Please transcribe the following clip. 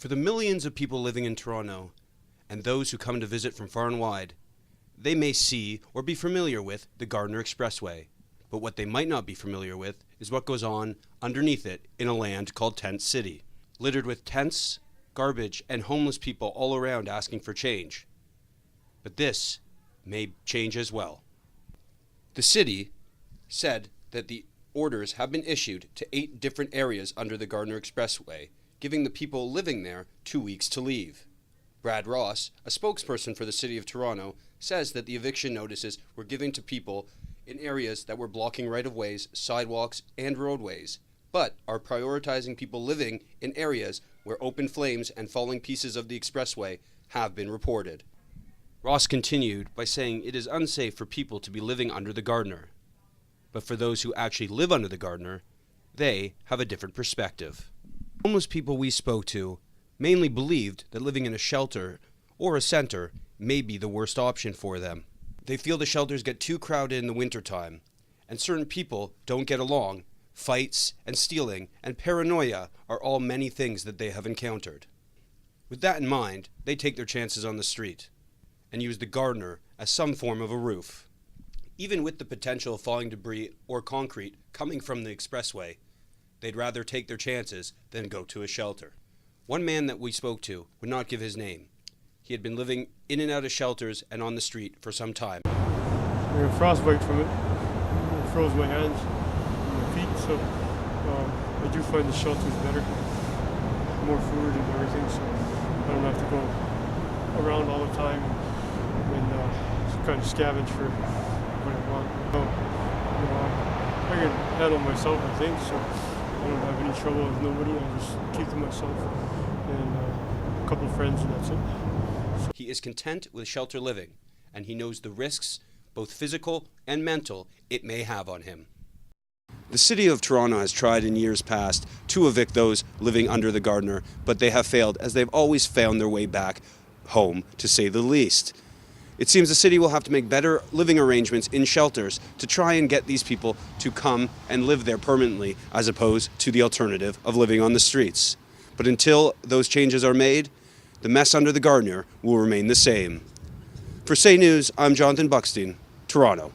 For the millions of people living in Toronto, and those who come to visit from far and wide, they may see or be familiar with the Gardiner Expressway, but what they might not be familiar with is what goes on underneath it in a land called Tent City, littered with tents, garbage, and homeless people all around asking for change. But this may change as well. The city said that the orders have been issued to 8 different areas under the Gardiner Expressway, giving the people living there 2 weeks to leave. Brad Ross, a spokesperson for the City of Toronto, says that the eviction notices were given to people in areas that were blocking right-of-ways, sidewalks, and roadways, but are prioritizing people living in areas where open flames and falling pieces of the expressway have been reported. Ross continued by saying it is unsafe for people to be living under the Gardiner. But for those who actually live under the Gardiner, they have a different perspective. Homeless people we spoke to mainly believed that living in a shelter or a center may be the worst option for them. They feel the shelters get too crowded in the wintertime, and certain people don't get along. Fights and stealing and paranoia are all many things that they have encountered. With that in mind, they take their chances on the street and use the Gardiner as some form of a roof. Even with the potential of falling debris or concrete coming from the expressway, they'd rather take their chances than go to a shelter. One man that we spoke to would not give his name. He had been living in and out of shelters and on the street for some time. I got frostbite from it. It froze my hands and my feet, so I do find the shelters better. More food and everything, so I don't have to go around all the time and kind of scavenge for what I want. I can handle myself, I think, so I don't have any trouble with nobody. I just keep to myself and a couple of friends, and that's it. So. He is content with shelter living, and he knows the risks, both physical and mental, it may have on him. The City of Toronto has tried in years past to evict those living under the Gardiner, but they have failed, as they've always found their way back home, to say the least. It seems the city will have to make better living arrangements in shelters to try and get these people to come and live there permanently, as opposed to the alternative of living on the streets. But until those changes are made, the mess under the Gardiner will remain the same. For Say News, I'm Jonathan Buxton, Toronto.